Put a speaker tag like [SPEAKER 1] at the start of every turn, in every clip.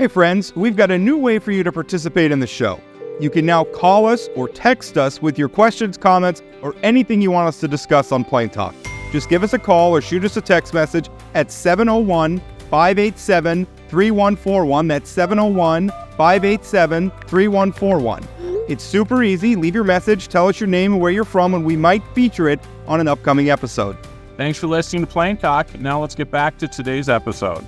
[SPEAKER 1] Hey friends, we've got a new way for you to participate in the show. You can now call us or text us with your questions, comments, or anything you want us to discuss on Plain Talk. Just give us a call or shoot us a text message at 701-587-3141. That's 701-587-3141. It's super easy. Leave your message, tell us your name and where you're from, and we might feature it on an upcoming episode.
[SPEAKER 2] Thanks for listening to Plain Talk. Now let's get back to today's episode.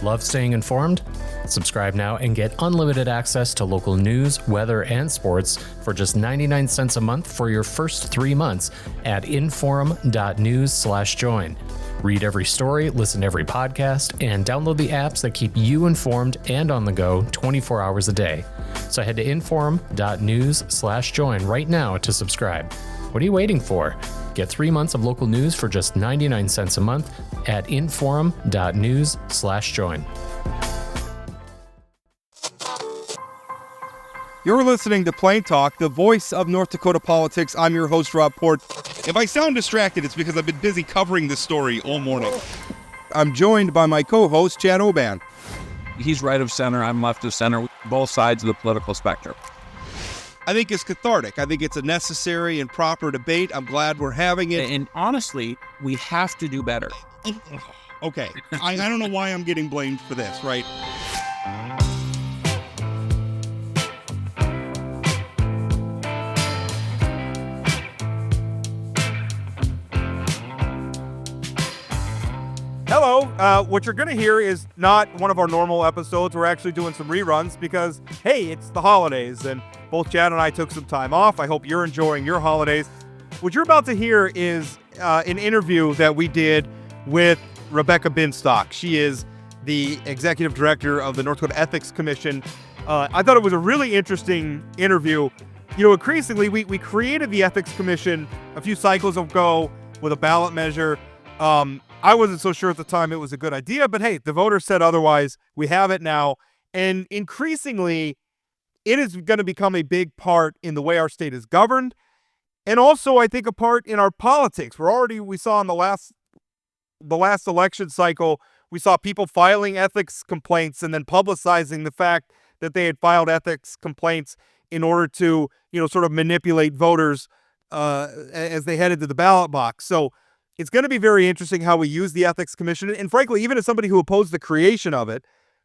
[SPEAKER 3] Love staying informed? Subscribe now and get unlimited access to local news, weather, and sports for just 99 cents a month for your first 3 months at inforum.news/join. Read every story, listen to every podcast, and download the apps that keep you informed and on the go 24 hours a day. So head to inforum.news/join right now to subscribe. What are you waiting for? Get 3 months of local news for just 99 cents a month at inforum.news/join.
[SPEAKER 1] You're listening to Plain Talk, the voice of North Dakota politics. I'm your host, Rob Port. If I sound distracted, it's because I've been busy covering this story all morning. I'm joined by my co-host, Chad Oban.
[SPEAKER 2] He's right of center, I'm left of center, both sides of the political spectrum.
[SPEAKER 1] I think it's cathartic. I think it's a necessary and proper debate. I'm glad we're having it.
[SPEAKER 2] And honestly, we have to do better.
[SPEAKER 1] Okay. I don't know why I'm getting blamed for this, right? Hello. What you're going to hear is not one of our normal episodes. We're actually doing some reruns because, hey, it's the holidays, and both Chad and I took some time off. I hope you're enjoying your holidays. What you're about to hear is an interview that we did with Rebecca Binstock. She is the executive director of the North Dakota Ethics Commission. I thought it was a really interesting interview. You know, increasingly, we created the Ethics Commission a few cycles ago with a ballot measure. I wasn't so sure at the time it was a good idea, but hey, the voters said otherwise. We have it now. And increasingly, it is going to become a big part in the way our state is governed. And also, I think, a part in our politics. We saw in the last election cycle, we saw people filing ethics complaints and then publicizing the fact that they had filed ethics complaints in order to, sort of manipulate voters as they headed to the ballot box. So it's going to be very interesting how we use the Ethics Commission. And frankly, even as somebody who opposed the creation of it,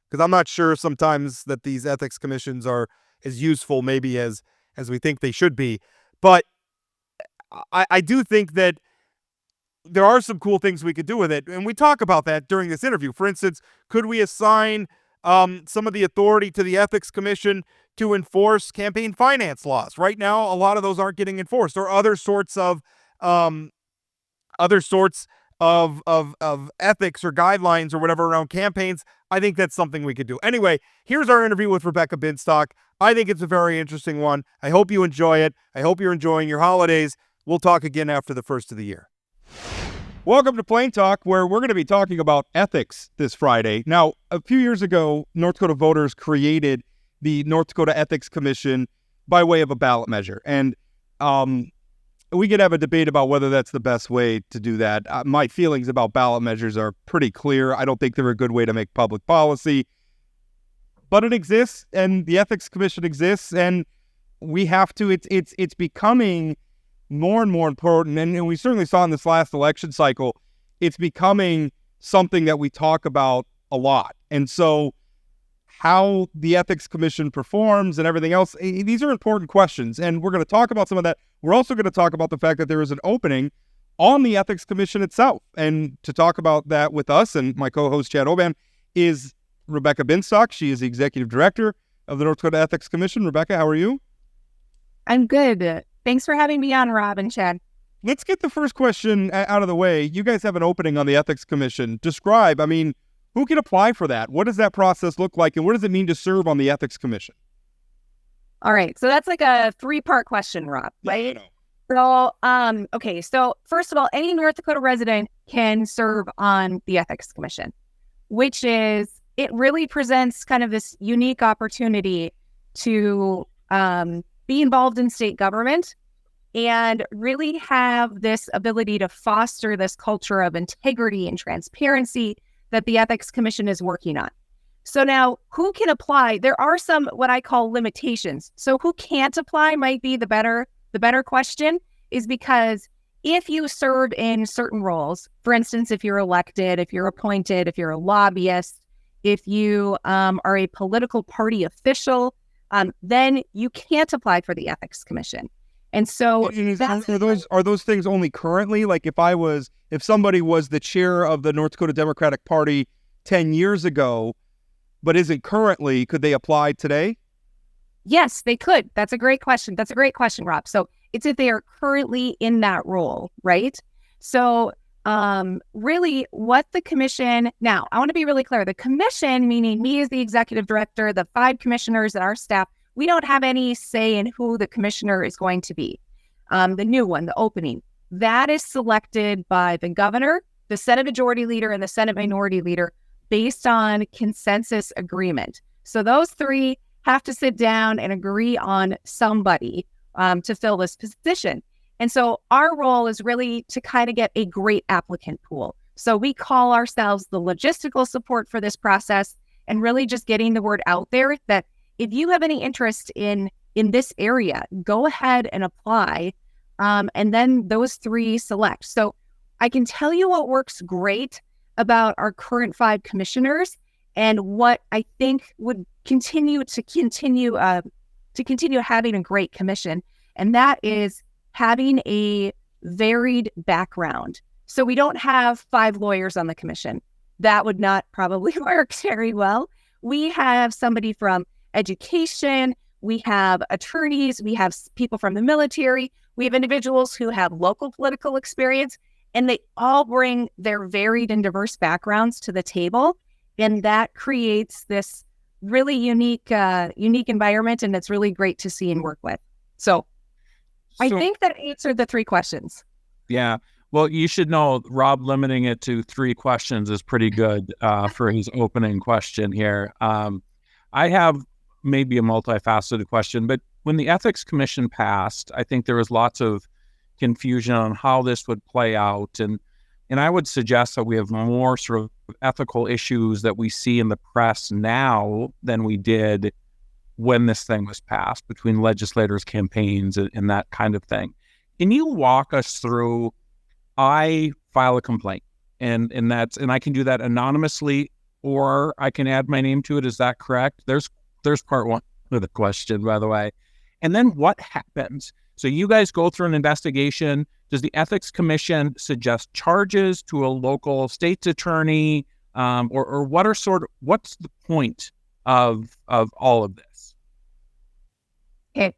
[SPEAKER 1] because I'm not sure sometimes that these ethics commissions are as useful maybe as we think they should be. But I do think that there are some cool things we could do with it. And we talk about that during this interview. For instance, could we assign some of the authority to the Ethics Commission to enforce campaign finance laws? Right now, a lot of those aren't getting enforced, or other sorts of ethics or guidelines or whatever around campaigns. I think that's something we could do. Anyway, here's our interview with Rebecca Binstock. I think it's a very interesting one. I hope you enjoy it. I hope you're enjoying your holidays. We'll talk again after the first of the year. Welcome to Plain Talk, where we're going to be talking about ethics this Friday. Now, a few years ago, North Dakota voters created the North Dakota Ethics Commission by way of a ballot measure. And we could have a debate about whether that's the best way to do that. My feelings about ballot measures are pretty clear. I don't think they're a good way to make public policy. But it exists, and the Ethics Commission exists, and we have to. It's becoming more and more important, and we certainly saw in this last election cycle, it's becoming something that we talk about a lot. And so how the Ethics Commission performs and everything else, these are important questions, and we're going to talk about some of that. We're also going to talk about the fact that there is an opening on the Ethics Commission itself. And to talk about that with us and my co-host Chad Oban is Rebecca Binstock. She is the executive director of the North Dakota Ethics Commission. Rebecca, how are you?
[SPEAKER 4] I'm good. Thanks for having me on, Rob and Chad.
[SPEAKER 1] Let's get the first question out of the way. You guys have an opening on the Ethics Commission. Describe, who can apply for that? What does that process look like? And what does it mean to serve on the Ethics Commission?
[SPEAKER 4] All right. So that's like a 3-part question, Rob, right? So, okay. So first of all, any North Dakota resident can serve on the Ethics Commission, which is, it really presents kind of this unique opportunity to be involved in state government and really have this ability to foster this culture of integrity and transparency that the Ethics Commission is working on. So now who can apply? There are some what I call limitations. So who can't apply might be the better question, is because if you serve in certain roles, for instance, if you're elected, if you're appointed, if you're a lobbyist, if you are a political party official, then you can't apply for the Ethics Commission. And so
[SPEAKER 1] are those things only currently? Like if somebody was the chair of the North Dakota Democratic Party 10 years ago, but isn't currently, could they apply today?
[SPEAKER 4] Yes, they could. That's a great question. Rob. So it's if they are currently in that role, right? So really what the commission, now I want to be really clear, the commission, meaning me as the executive director, the 5 commissioners and our staff, we don't have any say in who the commissioner is going to be. The new one, the opening, that is selected by the governor, the Senate Majority Leader, and the Senate Minority Leader based on consensus agreement. So those 3 have to sit down and agree on somebody to fill this position. And so our role is really to kind of get a great applicant pool. So we call ourselves the logistical support for this process, and really just getting the word out there that if you have any interest in this area, go ahead and apply. And then those 3 select. So I can tell you what works great about our current 5 commissioners and what I think would continue having a great commission. And that is having a varied background. So we don't have 5 lawyers on the commission. That would not probably work very well. We have somebody from education, we have attorneys, we have people from the military, we have individuals who have local political experience, and they all bring their varied and diverse backgrounds to the table. And that creates this really unique environment, and it's really great to see and work with. So I think that answered the 3 questions.
[SPEAKER 2] Yeah. Well, you should know Rob limiting it to 3 questions is pretty good for his opening question here. I have maybe a multifaceted question, but when the Ethics Commission passed, I think there was lots of confusion on how this would play out. And I would suggest that we have more sort of ethical issues that we see in the press now than we did when this thing was passed, between legislators' campaigns and that kind of thing. Can you walk us through, I file a complaint and I can do that anonymously, or I can add my name to it. Is that correct? There's part 1 of the question, by the way. And then what happens? So you guys go through an investigation. Does the Ethics Commission suggest charges to a local state's attorney? Or what's the point of all of this?
[SPEAKER 4] Okay.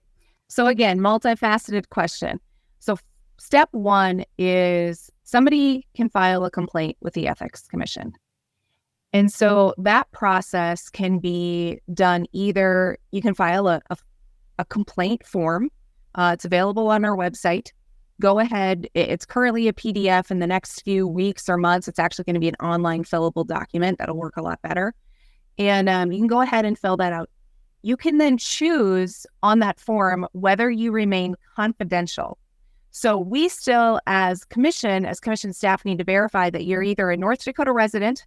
[SPEAKER 4] So again, multifaceted question. So step 1 is somebody can file a complaint with the Ethics Commission. And so that process can be done either, you can file a complaint form. It's available on our website. Go ahead. It's currently a PDF. In the next few weeks or months, it's actually going to be an online fillable document that'll work a lot better. And you can go ahead and fill that out. You can then choose on that form whether you remain confidential. So we still, as commission staff, need to verify that you're either a North Dakota resident,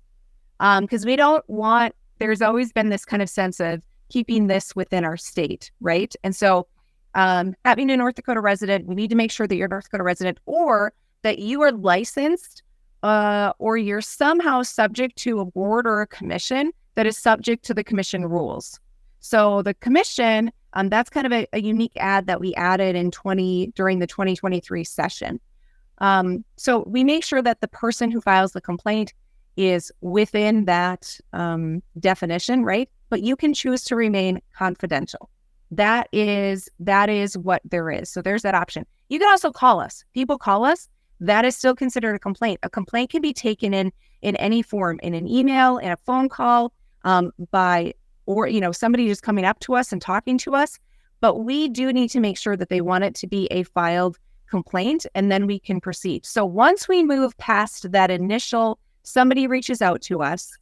[SPEAKER 4] because we don't want, there's always been this kind of sense of keeping this within our state, right? And so having a North Dakota resident, we need to make sure that you're a North Dakota resident, or that you are licensed, or you're somehow subject to a board or a commission that is subject to the commission rules. So the commission, that's kind of a unique ad that we added during the 2023 session. So we make sure that the person who files the complaint is within that definition, right? But you can choose to remain confidential. That is what there is. So there's that option. You can also call us. People call us. That is still considered a complaint. A complaint can be taken in any form, in an email, in a phone call, or somebody just coming up to us and talking to us. But we do need to make sure that they want it to be a filed complaint, and then we can proceed. So once we move past that initial, somebody reaches out to us,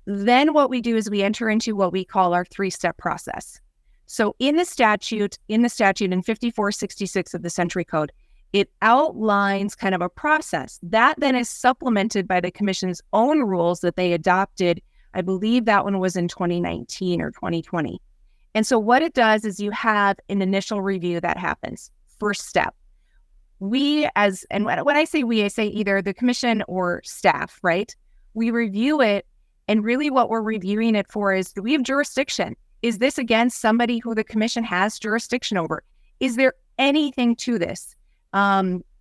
[SPEAKER 4] then what we do is we enter into what we call our 3-step process. So in the statute in 5466 of the Century Code, it outlines kind of a process that then is supplemented by the commission's own rules that they adopted I believe that one was in 2019 or 2020. And so what it does is you have an initial review that happens. First step. When I say we, I say either the commission or staff, right? We review it, and really what we're reviewing it for is, do we have jurisdiction? Is this against somebody who the commission has jurisdiction over? Is there anything to this?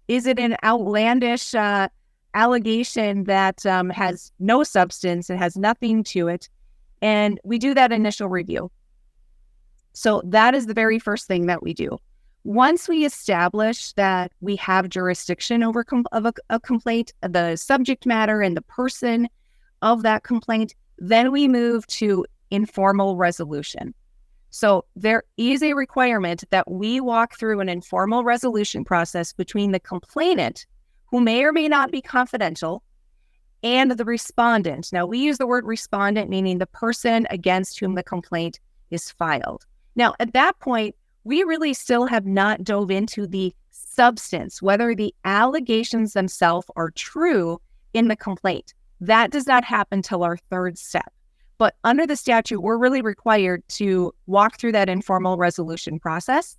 [SPEAKER 4] Is it an outlandish allegation that has no substance and has nothing to it? And we do that initial review. So that is the very first thing that we do. Once we establish that we have jurisdiction over a complaint, the subject matter and the person of that complaint, then we move to informal resolution. So there is a requirement that we walk through an informal resolution process between the complainant, who may or may not be confidential, and the respondent. Now, we use the word respondent, meaning the person against whom the complaint is filed. Now, at that point, we really still have not dove into the substance, whether the allegations themselves are true in the complaint. That does not happen till our third step. But under the statute, we're really required to walk through that informal resolution process.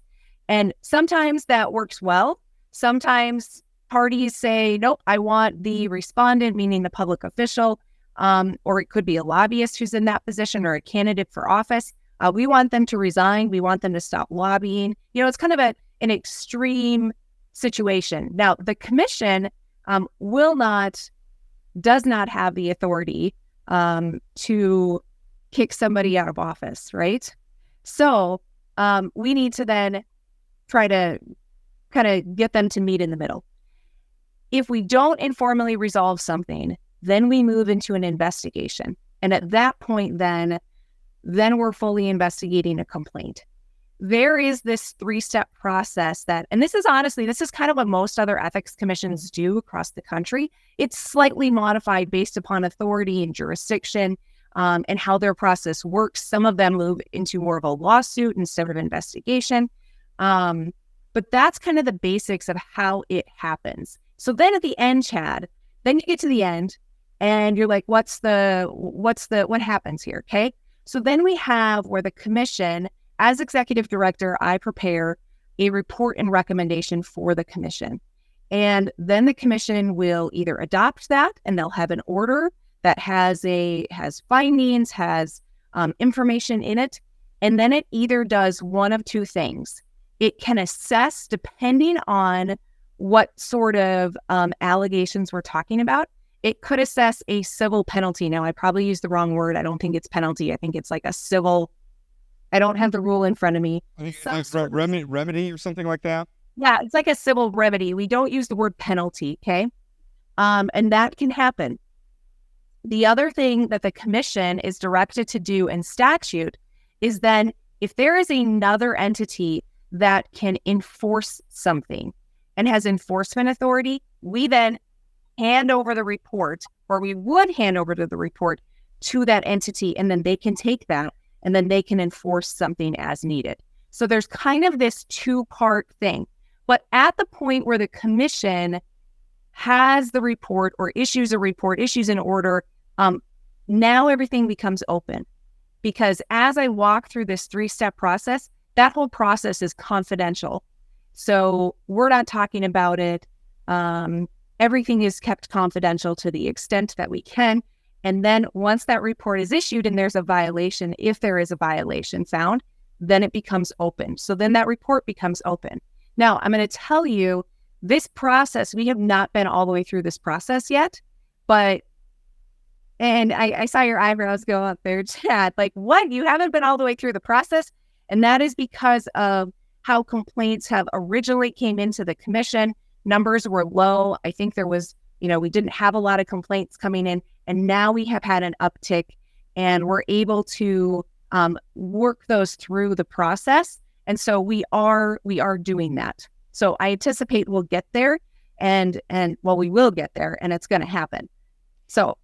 [SPEAKER 4] And sometimes that works well. Sometimes parties say, nope, I want the respondent, meaning the public official, or it could be a lobbyist who's in that position or a candidate for office. We want them to resign. We want them to stop lobbying. It's kind of an extreme situation. Now, the commission does not have the authority to kick somebody out of office, right? So we need to then try to kind of get them to meet in the middle. If we don't informally resolve something, then we move into an investigation. And at that point, then we're fully investigating a complaint. There is this 3-step process and this is kind of what most other ethics commissions do across the country. It's slightly modified based upon authority and jurisdiction and how their process works. Some of them move into more of a lawsuit instead of investigation. But that's kind of the basics of how it happens. So then at the end, Chad, then you get to the end and you're like, what happens here? Okay. So then we have where the commission, as executive director, I prepare a report and recommendation for the commission. And then the commission will either adopt that and they'll have an order that has findings, has information in it. And then it either does one of two things. It can assess, depending on what sort of allegations we're talking about. It could assess a civil penalty. Now, I probably used the wrong word. I don't think it's penalty. I think it's like a civil. I don't have the rule in front of me.
[SPEAKER 1] I think it's like remedy or something like that.
[SPEAKER 4] Yeah, it's like a civil remedy. We don't use the word penalty, okay? And that can happen. The other thing that the commission is directed to do in statute is then if there is another entity that can enforce something and has enforcement authority, we then hand over the report, or we would hand over the report to that entity, and then they can take that and then they can enforce something as needed. So there's kind of this 2-part thing. But at the point where the commission has the report or issues a report, issues an order, now everything becomes open. Because as I walk through this 3-step process, that whole process is confidential. So we're not talking about it. Everything is kept confidential to the extent that we can. And then once that report is issued and there's a violation, if there is a violation found, then it becomes open. So then that report becomes open. Now, I'm going to tell you this process, we have not been all the way through this process yet, and I saw your eyebrows go up there, Chad, like, what? You haven't been all the way through the process? And that is because of how complaints have originally came into the commission. Numbers were low. I think there was, we didn't have a lot of complaints coming in, and now we have had an uptick and we're able to work those through the process. And so we are doing that. So I anticipate we'll get there and we will get there, and it's going to happen. So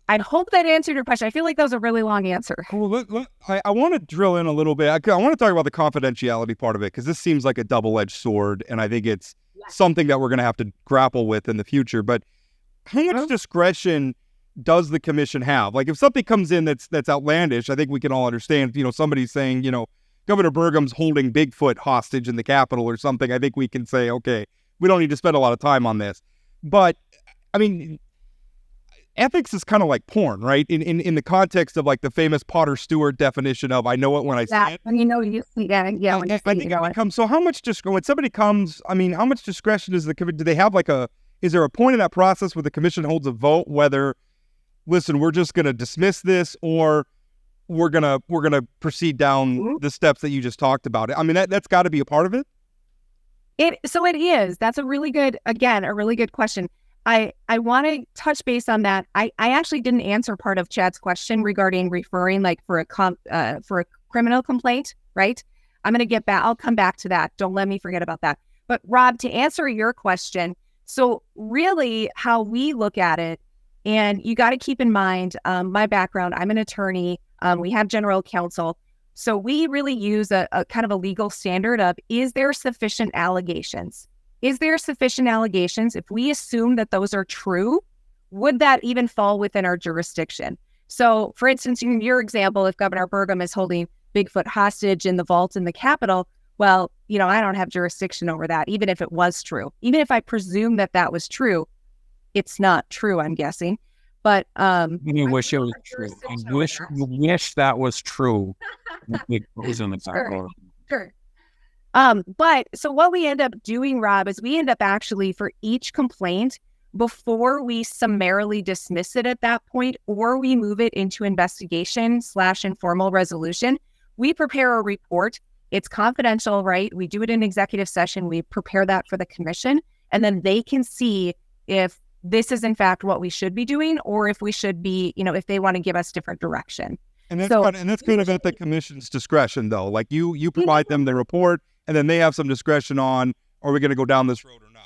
[SPEAKER 4] I hope that answered your question. I feel like that was a really long answer.
[SPEAKER 1] Well, I want to drill in a little bit. I want to talk about the confidentiality part of it, because this seems like a double-edged sword, and I think it's something that we're going to have to grapple with in the future. But how much discretion does the commission have? Like if something comes in that's outlandish, I think we can all understand, somebody's saying, Governor Burgum's holding Bigfoot hostage in the Capitol or something. I think we can say, okay, we don't need to spend a lot of time on this. But I mean, ethics is kind of like porn, right? In the context of like the famous Potter Stewart definition of I know it when I see it.
[SPEAKER 4] And you see that, yeah. When
[SPEAKER 1] I think it becomes, so how much when somebody comes, I mean, how much discretion is the commission? Do they have is there a point in that process where the commission holds a vote whether, listen, we're just going to dismiss this or we're gonna proceed down the steps that you just talked about? I mean, that's got to be a part of it.
[SPEAKER 4] So it is. That's a really good question. I want to touch base on that. I actually didn't answer part of Chad's question regarding referring like for a criminal complaint, right? I'm going to get back. I'll come back to that. Don't let me forget about that. But Rob, to answer your question, so really how we look at it, and you got to keep in mind my background. I'm an attorney. We have general counsel. So we really use a kind of a legal standard of, is there sufficient allegations? Is there sufficient allegations? If we assume that those are true, would that even fall within our jurisdiction? So for instance, in your example, if Governor Burgum is holding Bigfoot hostage in the vault in the Capitol, well, I don't have jurisdiction over that, even if it was true. Even if I presume that was true, it's not true, I'm guessing. But
[SPEAKER 2] you wish it was true. You wish that was true. It was in the Capitol.
[SPEAKER 4] Sure. But so what we end up doing, Rob, is we end up actually for each complaint, before we summarily dismiss it at that point, or we move it into investigation / informal resolution, we prepare a report. It's confidential, right? We do it in executive session. We prepare that for the commission, and then they can see if this is in fact what we should be doing, or if we should be, if they want to give us different direction.
[SPEAKER 1] And that's kind of at the commission's discretion, though. Like you provide them the report, and then they have some discretion on, are we going to go down this road or not?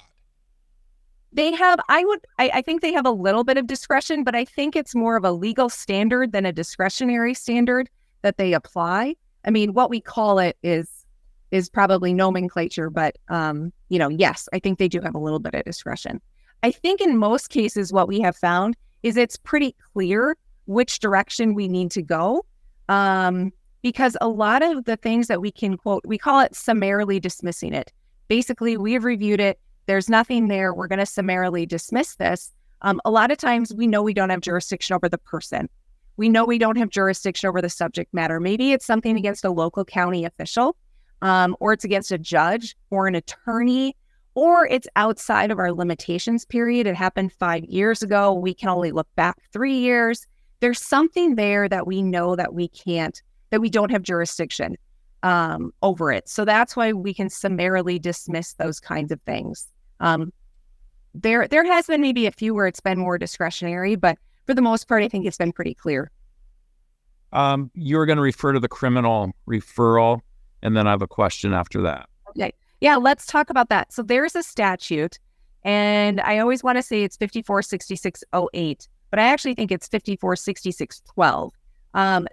[SPEAKER 4] They have, I think they have a little bit of discretion, but I think it's more of a legal standard than a discretionary standard that they apply. I mean, what we call it is probably nomenclature, but, yes, I think they do have a little bit of discretion. I think in most cases, what we have found is it's pretty clear which direction we need to go. Because a lot of the things that we can quote, we call it summarily dismissing it. Basically, we've reviewed it. There's nothing there. We're going to summarily dismiss this. A lot of times we know we don't have jurisdiction over the person. We know we don't have jurisdiction over the subject matter. Maybe it's something against a local county official, or it's against a judge or an attorney, or it's outside of our limitations period. It happened 5 years ago. We can only look back 3 years. There's something there that we know that we don't have jurisdiction over it. So that's why we can summarily dismiss those kinds of things. There has been maybe a few where it's been more discretionary, but for the most part, I think it's been pretty clear.
[SPEAKER 2] You're going to refer to the criminal referral, and then I have a question after that.
[SPEAKER 4] Okay. Yeah, let's talk about that. So there's a statute, and I always want to say it's 546608, but I actually think it's 546612.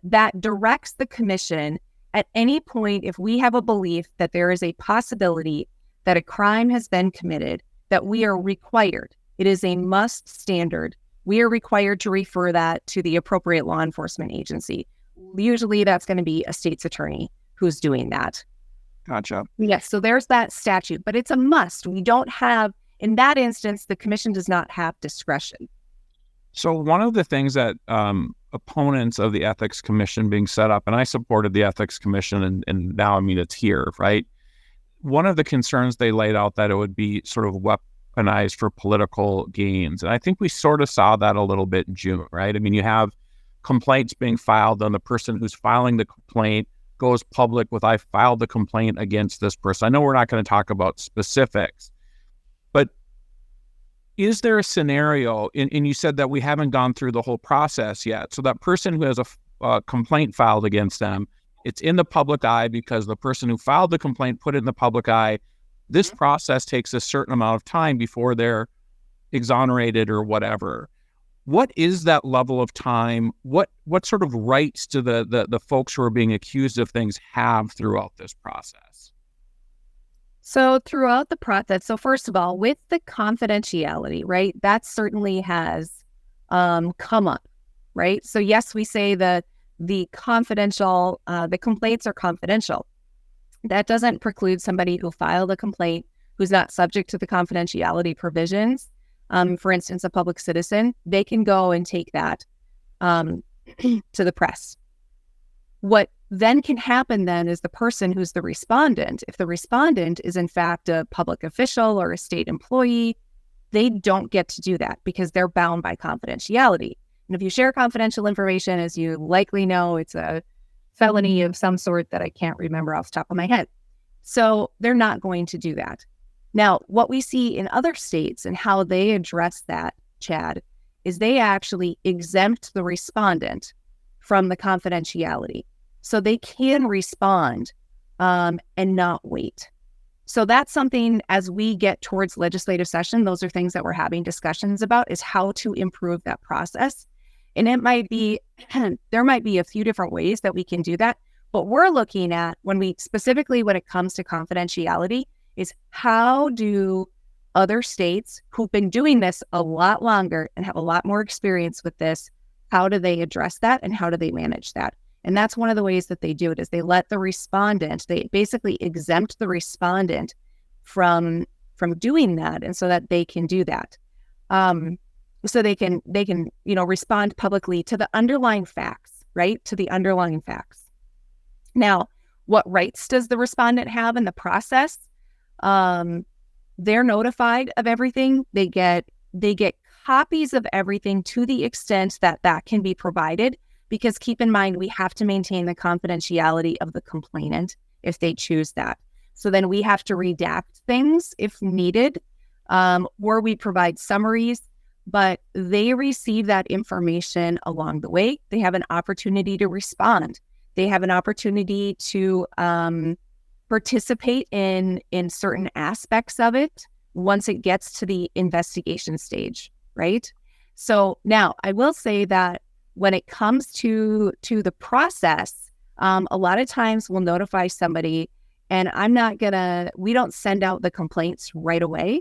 [SPEAKER 4] That directs the commission at any point, if we have a belief that there is a possibility that a crime has been committed, that we are required, it is a must standard, we are required to refer that to the appropriate law enforcement agency. Usually that's going to be a state's attorney who's doing that.
[SPEAKER 2] Gotcha.
[SPEAKER 4] Yes, so there's that statute, but it's a must. We don't have, in that instance, the commission does not have discretion.
[SPEAKER 2] So one of the things that opponents of the Ethics Commission being set up, and I supported the Ethics Commission, and now, I mean, it's here, right? One of the concerns they laid out that it would be sort of weaponized for political gains. And I think we sort of saw that a little bit in June, right? I mean, you have complaints being filed, and the person who's filing the complaint goes public with, I filed the complaint against this person. I know we're not going to talk about specifics, but is there a scenario, and you said that we haven't gone through the whole process yet, so that person who has a complaint filed against them, it's in the public eye because the person who filed the complaint put it in the public eye. This process takes a certain amount of time before they're exonerated or whatever. What is that level of time? What sort of rights do the folks who are being accused of things have throughout this process?
[SPEAKER 4] So first of all, with the confidentiality, right, that certainly has come up, right? So yes, we say that the confidential, the complaints are confidential. That doesn't preclude somebody who filed a complaint who's not subject to the confidentiality provisions. For instance, a public citizen, they can go and take that to the press. What then can happen then is the person who's the respondent, if the respondent is in fact a public official or a state employee, they don't get to do that because they're bound by confidentiality. And if you share confidential information, as you likely know, it's a felony of some sort that I can't remember off the top of my head. So they're not going to do that. Now, what we see in other states and how they address that, Chad, is they actually exempt the respondent from the confidentiality. So they can respond and not wait. So that's something as we get towards legislative session, those are things that we're having discussions about, is how to improve that process. And it might be, there might be a few different ways that we can do that. But we're looking at when it comes to confidentiality, is how do other states who've been doing this a lot longer and have a lot more experience with this, how do they address that and how do they manage that? And that's one of the ways that they do it, is they let the respondent, they basically exempt the respondent from doing that, and so that they can do that. So they can respond publicly to the underlying facts, right? To the underlying facts. Now, what rights does the respondent have in the process? They're notified of everything. They get copies of everything to the extent that can be provided, because keep in mind, we have to maintain the confidentiality of the complainant if they choose that. So then we have to redact things if needed, or we provide summaries, but they receive that information along the way. They have an opportunity to respond. They have an opportunity to participate in certain aspects of it once it gets to the investigation stage, right? So now I will say that when it comes to the process, a lot of times we'll notify somebody, and we don't send out the complaints right away,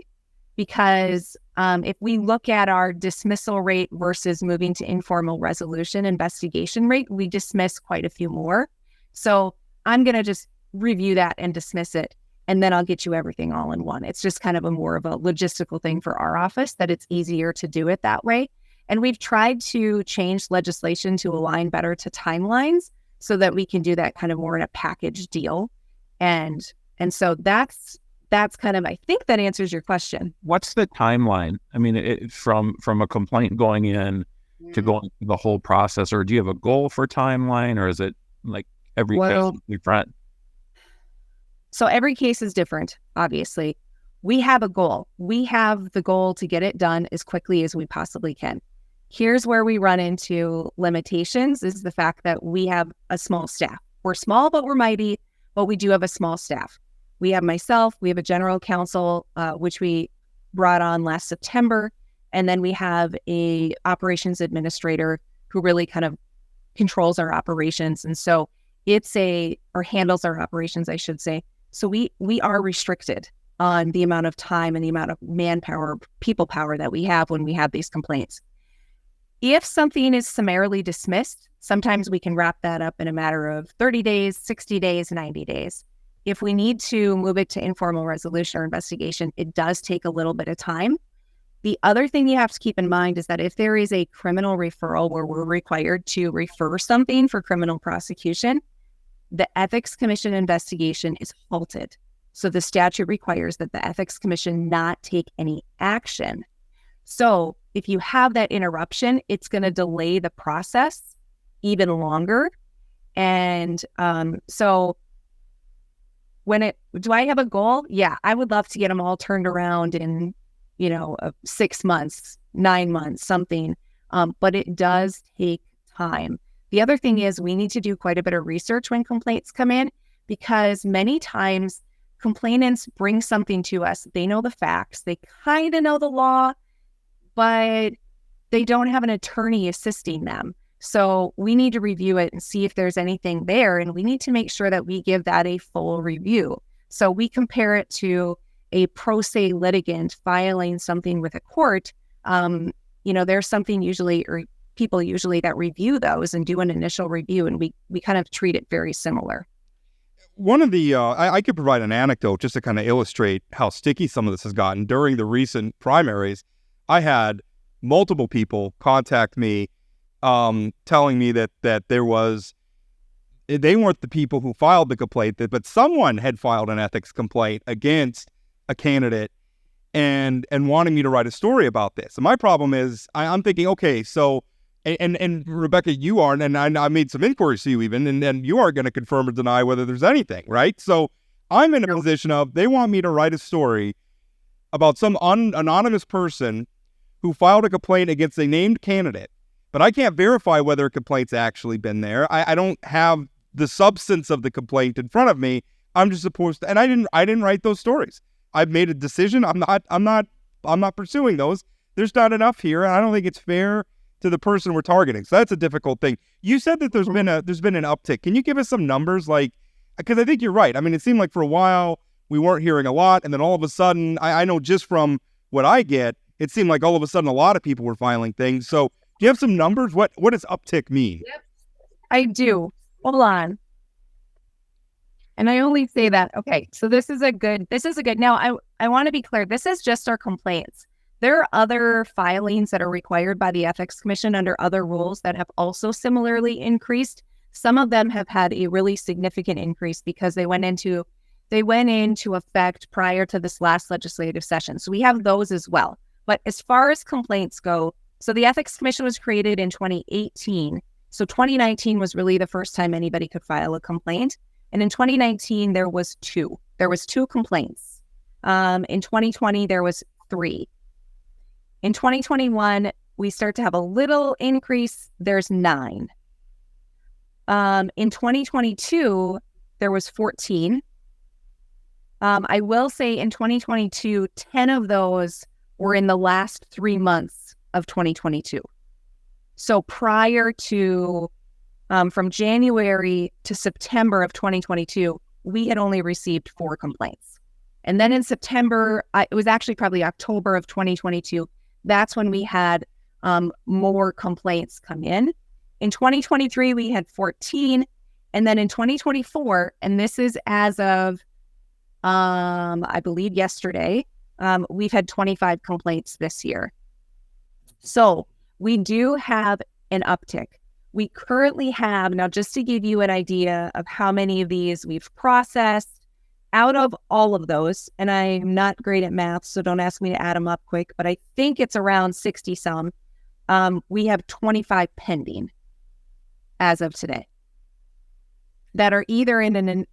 [SPEAKER 4] because if we look at our dismissal rate versus moving to informal resolution investigation rate, we dismiss quite a few more. So I'm going to just review that and dismiss it, and then I'll get you everything all in one. It's just kind of more of a logistical thing for our office, that it's easier to do it that way. And we've tried to change legislation to align better to timelines so that we can do that kind of more in a package deal. And so that's kind of, I think that answers your question.
[SPEAKER 2] What's the timeline? I mean, from a complaint going in to going through the whole process, or do you have a goal for timeline, or is it like every case is different?
[SPEAKER 4] So every case is different, obviously. We have a goal. We have the goal to get it done as quickly as we possibly can. Here's where we run into limitations, is the fact that we have a small staff. We're small, but we're mighty, but we do have a small staff. We have myself, we have a general counsel, which we brought on last September. And then we have a operations administrator who really kind of controls our operations. And so or handles our operations, I should say. So we are restricted on the amount of time and the amount of manpower, people power that we have when we have these complaints. If something is summarily dismissed, sometimes we can wrap that up in a matter of 30 days, 60 days, 90 days. If we need to move it to informal resolution or investigation, it does take a little bit of time. The other thing you have to keep in mind is that if there is a criminal referral where we're required to refer something for criminal prosecution, the Ethics Commission investigation is halted. So the statute requires that the Ethics Commission not take any action. So if you have that interruption, it's going to delay the process even longer. And so do I have a goal? Yeah, I would love to get them all turned around in, 6 months, 9 months, something. But it does take time. The other thing is we need to do quite a bit of research when complaints come in, because many times complainants bring something to us. They know the facts. They kind of know the law, but they don't have an attorney assisting them. So we need to review it and see if there's anything there. And we need to make sure that we give that a full review. So we compare it to a pro se litigant filing something with a court. there's something usually, or people usually that review those and do an initial review, and we kind of treat it very similar.
[SPEAKER 1] One of the, I could provide an anecdote just to kind of illustrate how sticky some of this has gotten. During the recent primaries, I had multiple people contact me telling me that they weren't the people who filed the complaint, but someone had filed an ethics complaint against a candidate and wanting me to write a story about this. And my problem is I'm thinking, okay, so, and Rebecca, you aren't, and I made some inquiries to you even, and you are going to confirm or deny whether there's anything, right? So I'm in a position of, they want me to write a story about some anonymous person who filed a complaint against a named candidate, but I can't verify whether a complaint's actually been there. I don't have the substance of the complaint in front of me. I'm just supposed to, and I didn't write those stories. I've made a decision. I'm not pursuing those. There's not enough here, and I don't think it's fair to the person we're targeting. So that's a difficult thing. You said that there's been an uptick. Can you give us some numbers? Because I think you're right. I mean, it seemed like for a while we weren't hearing a lot, and then all of a sudden, I know just from what I get, it seemed like all of a sudden a lot of people were filing things. So do you have some numbers? What does uptick mean?
[SPEAKER 4] Yep, I do. Hold on. And I only say that, okay, so this is a good, now I want to be clear, this is just our complaints. There are other filings that are required by the Ethics Commission under other rules that have also similarly increased. Some of them have had a really significant increase because they went into effect prior to this last legislative session. So we have those as well. But as far as complaints go, so the Ethics Commission was created in 2018. So 2019 was really the first time anybody could file a complaint. And in 2019, there was two complaints. In 2020, there was 3. In 2021, we start to have a little increase. There's 9. In 2022, there was 14. I will say in 2022, 10 of those were in the last 3 months of 2022. So prior to, from January to September of 2022, we had only received 4 complaints. And then in September, it was actually probably October of 2022, that's when we had more complaints come in. In 2023, we had 14. And then in 2024, and this is as of, I believe yesterday, we've had 25 complaints this year. So we do have an uptick. We currently have, now just to give you an idea of how many of these we've processed, out of all of those, and I'm not great at math, so don't ask me to add them up quick, but I think it's around 60 some. We have 25 pending as of today that are either in an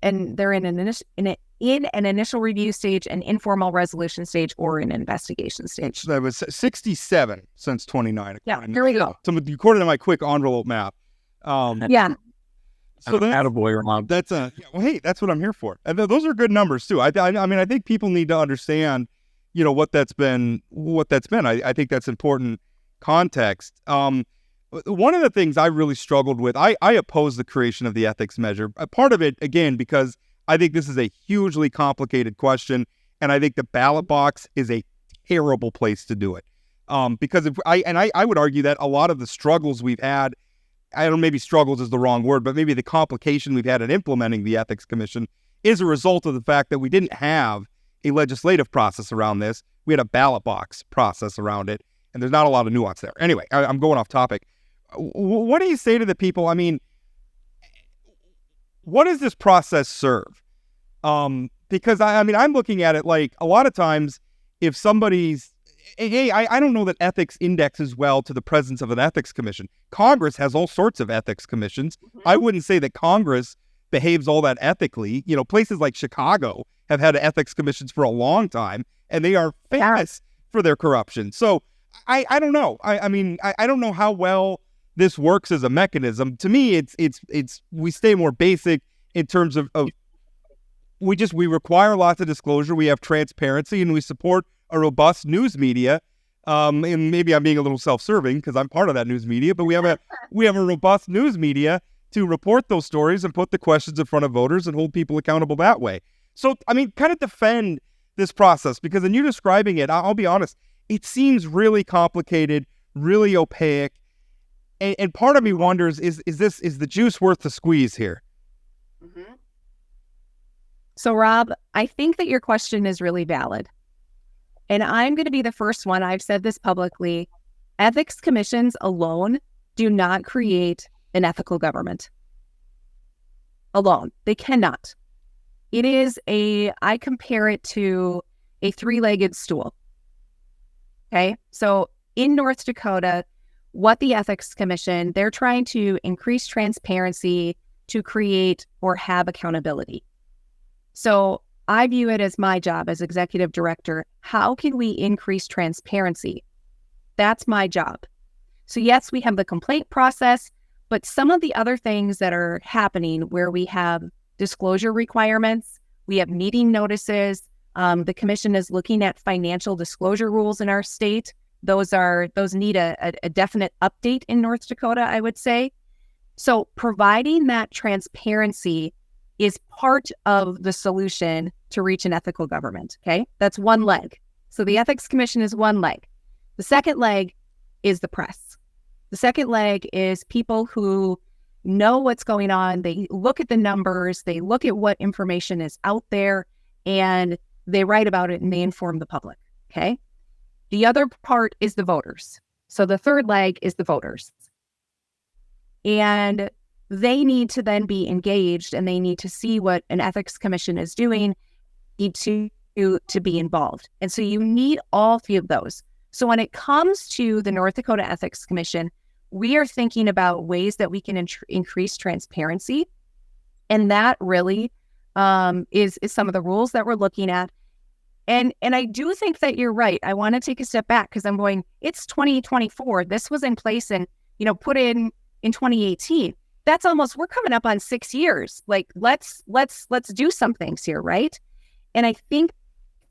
[SPEAKER 4] initial review stage, an informal resolution stage, or an investigation stage.
[SPEAKER 1] So that was 67 since 29.
[SPEAKER 4] Yeah, here we go.
[SPEAKER 1] So according to my quick envelope math.
[SPEAKER 4] Yeah.
[SPEAKER 2] So attaboy, Rob.
[SPEAKER 1] That's well, hey, that's what I'm here for. And those are good numbers too. I mean, I think people need to understand, what that's been. I think that's important context. One of the things I really struggled with, I oppose the creation of the ethics measure. A part of it, again, because I think this is a hugely complicated question, and I think the ballot box is a terrible place to do it. Because I would argue that a lot of the struggles we've had, I don't know, maybe struggles is the wrong word, but maybe the complication we've had in implementing the Ethics Commission is a result of the fact that we didn't have a legislative process around this. We had a ballot box process around it, and there's not a lot of nuance there. Anyway, I'm going off topic. What do you say to the people? I mean, what does this process serve? Because I'm looking at it like a lot of times if somebody's, hey, I don't know that ethics indexes well to the presence of an ethics commission. Congress has all sorts of ethics commissions. I wouldn't say that Congress behaves all that ethically. Places like Chicago have had ethics commissions for a long time, and they are famous for their corruption. So I don't know. I don't know how well this works as a mechanism. To me, it's we stay more basic in terms of we require lots of disclosure. We have transparency, and we support a robust news media. And maybe I'm being a little self-serving because I'm part of that news media, but we have a robust news media to report those stories and put the questions in front of voters and hold people accountable that way. So, kind of defend this process, because in you describing it, I'll be honest, it seems really complicated, really opaque. And part of me wonders, is the juice worth the squeeze here?
[SPEAKER 4] Mm-hmm. So, Rob, I think that your question is really valid. And I'm going to be the first one. I've said this publicly. Ethics commissions alone do not create an ethical government. Alone. They cannot. It is I compare it to a three-legged stool. Okay? So in North Dakota, what the Ethics Commission, they're trying to increase transparency to create or have accountability. So I view it as my job as executive director. How can we increase transparency? That's my job. So yes, we have the complaint process, but some of the other things that are happening where we have disclosure requirements, we have meeting notices, the commission is looking at financial disclosure rules in our state. Those need a definite update in North Dakota, I would say. So providing that transparency is part of the solution to reach an ethical government, okay? That's one leg. So the Ethics Commission is one leg. The second leg is the press. The second leg is people who know what's going on. They look at the numbers, they look at what information is out there, and they write about it and they inform the public, okay? The other part is the voters. So the third leg is the voters. And they need to then be engaged and they need to see what an ethics commission is doing, need to be involved. And so you need all three of those. So when it comes to the North Dakota Ethics Commission, we are thinking about ways that we can increase transparency. And that really is some of the rules that we're looking at. And I do think that you're right. I want to take a step back because I'm going, it's 2024. This was in place and, put in 2018. That's almost, we're coming up on 6 years. Like, let's do some things here, right? And I think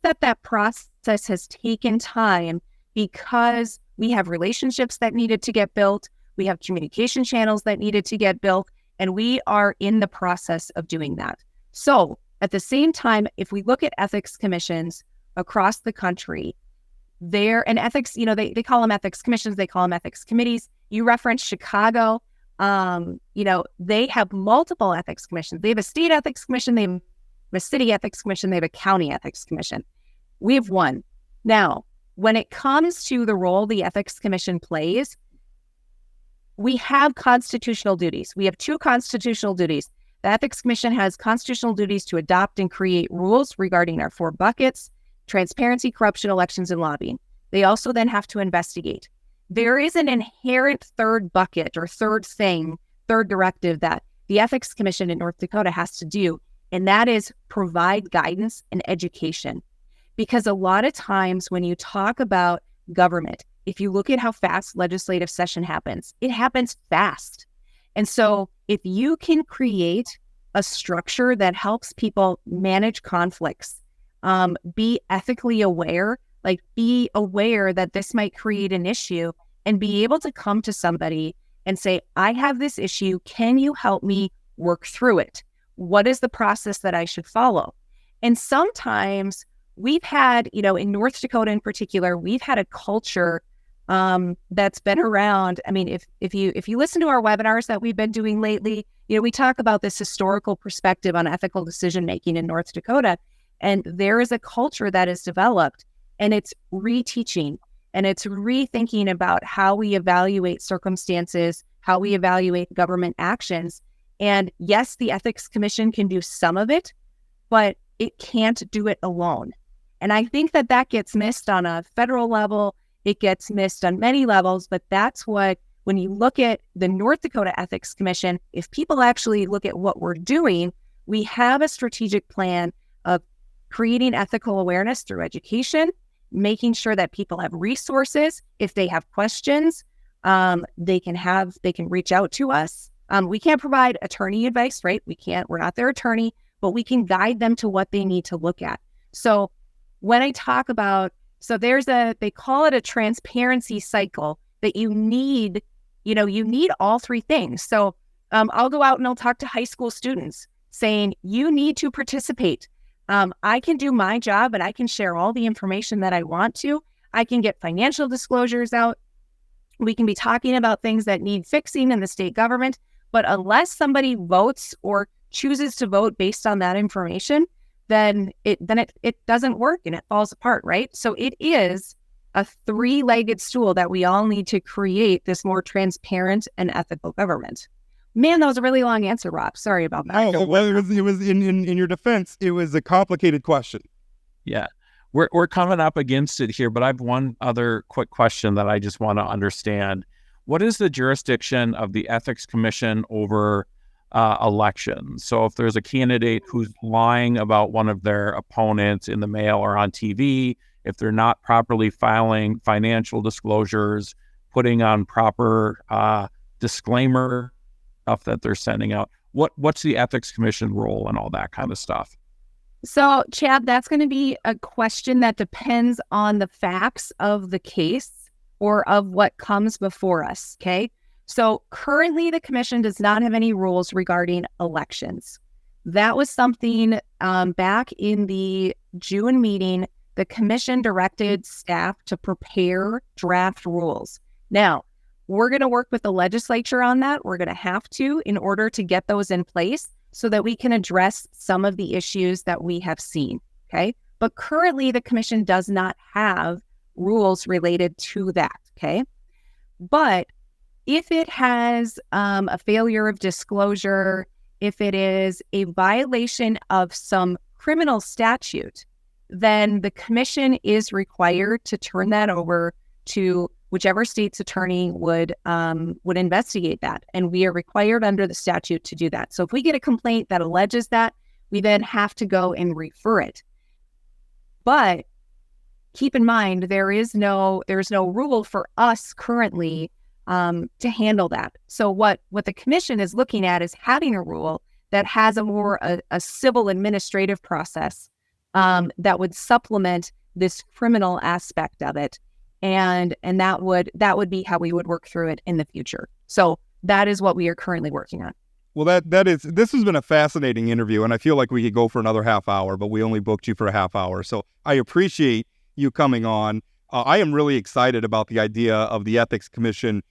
[SPEAKER 4] that process has taken time because we have relationships that needed to get built. We have communication channels that needed to get built, and we are in the process of doing that. So at the same time, if we look at ethics commissions across the country, and ethics, they call them ethics commissions, they call them ethics committees. You referenced Chicago. They have multiple ethics commissions. They have a state ethics commission, they have a city ethics commission, they have a county ethics commission. We have one. Now, when it comes to the role the ethics commission plays, we have constitutional duties. We have two constitutional duties. The Ethics Commission has constitutional duties to adopt and create rules regarding our 4 buckets: transparency, corruption, elections, and lobbying. They also then have to investigate. There is an inherent third bucket or third directive that the Ethics Commission in North Dakota has to do, and that is provide guidance and education. Because a lot of times when you talk about government, if you look at how fast legislative session happens, it happens fast. And so if you can create a structure that helps people manage conflicts, be ethically aware, be aware that this might create an issue, and be able to come to somebody and say, I have this issue. Can you help me work through it? What is the process that I should follow? And sometimes we've had, in North Dakota in particular, we've had a culture that's been around. I mean, if you listen to our webinars that we've been doing lately, we talk about this historical perspective on ethical decision making in North Dakota, and there is a culture that is developed, and it's reteaching, and it's rethinking about how we evaluate circumstances, how we evaluate government actions. And yes, the Ethics Commission can do some of it, but it can't do it alone. And I think that gets missed on a federal level. It gets missed on many levels, but that's what, when you look at the North Dakota Ethics Commission, if people actually look at what we're doing, we have a strategic plan of creating ethical awareness through education, making sure that people have resources. If they have questions, they can reach out to us. We can't provide attorney advice, right? We're not their attorney, but we can guide them to what they need to look at. So when I talk about, they call it a transparency cycle that you need all three things. So I'll go out and I'll talk to high school students saying, you need to participate. I can do my job and I can share all the information that I want to. I can get financial disclosures out. We can be talking about things that need fixing in the state government, but unless somebody votes or chooses to vote based on that information, then it doesn't work and it falls apart, right? So it is a three-legged stool that we all need to create this more transparent and ethical government. Man, that was a really long answer, Rob. Sorry about that.
[SPEAKER 1] No, well, it was in your defense, it was a complicated question.
[SPEAKER 2] Yeah. We're coming up against it here, but I have one other quick question that I just want to understand. What is the jurisdiction of the Ethics Commission over elections? So if there's a candidate who's lying about one of their opponents in the mail or on TV, if they're not properly filing financial disclosures, putting on proper disclaimer stuff that they're sending out, what's the Ethics Commission role and all that kind of stuff?
[SPEAKER 4] So, Chad, that's going to be a question that depends on the facts of the case or of what comes before us, okay? So currently the commission does not have any rules regarding elections. That was something back in the June meeting, the commission directed staff to prepare draft rules. Now, we're going to work with the legislature on that. We're going to have to in order to get those in place so that we can address some of the issues that we have seen, okay? But currently the commission does not have rules related to that, okay? But if it has a failure of disclosure, if it is a violation of some criminal statute, then the commission is required to turn that over to whichever state's attorney would investigate that. And we are required under the statute to do that. So if we get a complaint that alleges that, we then have to go and refer it. But keep in mind, there's no rule for us currently to handle that. So what the commission is looking at is having a rule that has a civil administrative process that would supplement this criminal aspect of it. And that would be how we would work through it in the future. So that is what we are currently working on.
[SPEAKER 1] Well, this has been a fascinating interview, and I feel like we could go for another half hour, but we only booked you for a half hour. So I appreciate you coming on. I am really excited about the idea of the Ethics Commission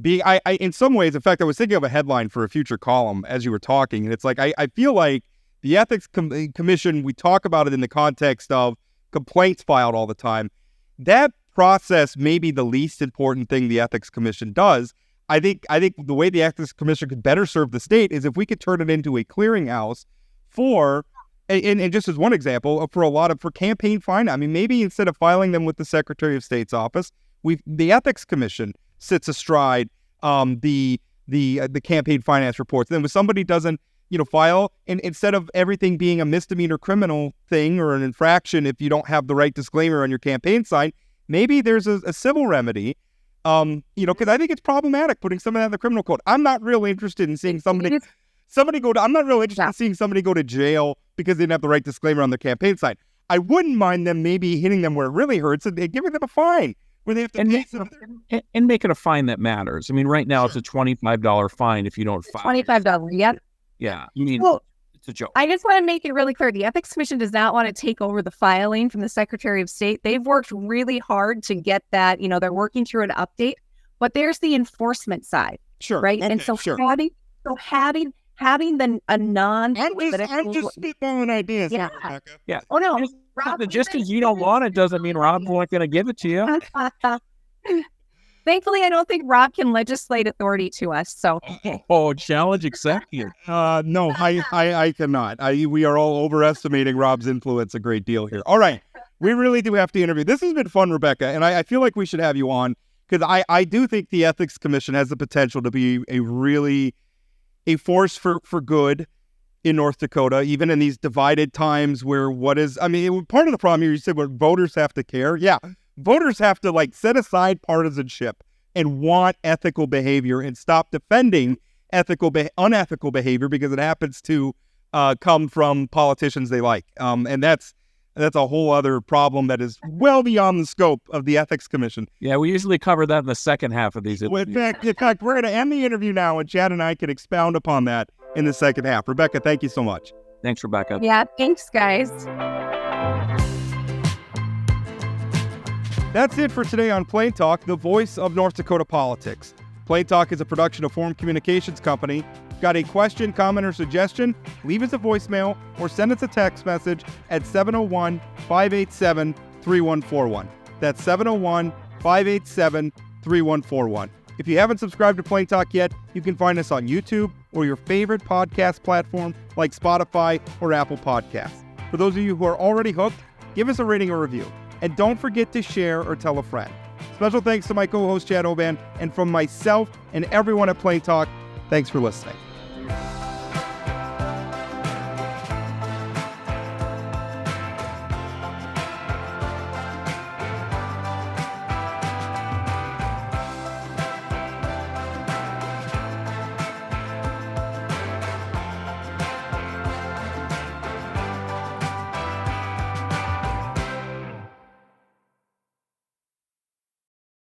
[SPEAKER 1] being, in some ways, in fact, I was thinking of a headline for a future column as you were talking, and it's like, I feel like the Ethics Commission, we talk about it in the context of complaints filed all the time. That process may be the least important thing the Ethics Commission does. I think the way the Ethics Commission could better serve the state is if we could turn it into a clearinghouse for, and just as one example, for campaign finance. I mean, maybe instead of filing them with the Secretary of State's office, the Ethics Commission sits astride the campaign finance reports. Then when somebody doesn't file, and instead of everything being a misdemeanor criminal thing or an infraction if you don't have the right disclaimer on your campaign sign, maybe there's a civil remedy, because I think it's problematic putting some of that in the criminal code. I'm not real interested in seeing I'm not real interested in seeing somebody go to jail because they didn't have the right disclaimer on their campaign sign. I wouldn't mind them maybe hitting them where it really hurts and giving them a fine where they have to pay
[SPEAKER 2] and make it a fine that matters. I mean, right now it's a $25 fine if you don't file.
[SPEAKER 4] $25, yep.
[SPEAKER 2] Yeah, I mean, it's a joke.
[SPEAKER 4] I just want to make it really clear. The Ethics Commission does not want to take over the filing from the Secretary of State. They've worked really hard to get that, they're working through an update, but there's the enforcement side.
[SPEAKER 1] Sure.
[SPEAKER 4] Right.
[SPEAKER 1] Okay,
[SPEAKER 4] and so
[SPEAKER 1] sure.
[SPEAKER 4] having a non-political...
[SPEAKER 1] I'm just spitballing ideas.
[SPEAKER 4] Yeah.
[SPEAKER 1] Rebecca.
[SPEAKER 2] Yeah.
[SPEAKER 4] Oh, no.
[SPEAKER 2] Just because you don't want it doesn't mean Rob's not going to give it to you.
[SPEAKER 4] Thankfully, I don't think Rob can legislate authority to us. So,
[SPEAKER 2] challenge accepted.
[SPEAKER 1] No, I cannot. We are all overestimating Rob's influence a great deal here. All right, we really do have to interview. This has been fun, Rebecca, and I feel like we should have you on because I do think the Ethics Commission has the potential to be a force for good in North Dakota, even in these divided times where part of the problem here, you said what voters have to care. Yeah. Voters have to set aside partisanship and want ethical behavior and stop defending unethical behavior because it happens to come from politicians they like. And that's a whole other problem that is well beyond the scope of the Ethics Commission.
[SPEAKER 2] Yeah, we usually cover that in the second half of these.
[SPEAKER 1] Well, in fact, we're going to end the interview now, and Chad and I can expound upon that in the second half. Rebecca, thank you so much.
[SPEAKER 2] Thanks, Rebecca.
[SPEAKER 4] Yeah, thanks, guys.
[SPEAKER 1] That's it for today on Plain Talk, the voice of North Dakota politics. Plain Talk is a production of Forum Communications Company. Got a question, comment, or suggestion? Leave us a voicemail or send us a text message at 701-587-3141. That's 701-587-3141. If you haven't subscribed to Plain Talk yet, you can find us on YouTube or your favorite podcast platform like Spotify or Apple Podcasts. For those of you who are already hooked, give us a rating or review. And don't forget to share or tell a friend. Special thanks to my co-host Chad Oban, and from myself and everyone at Plain Talk, thanks for listening.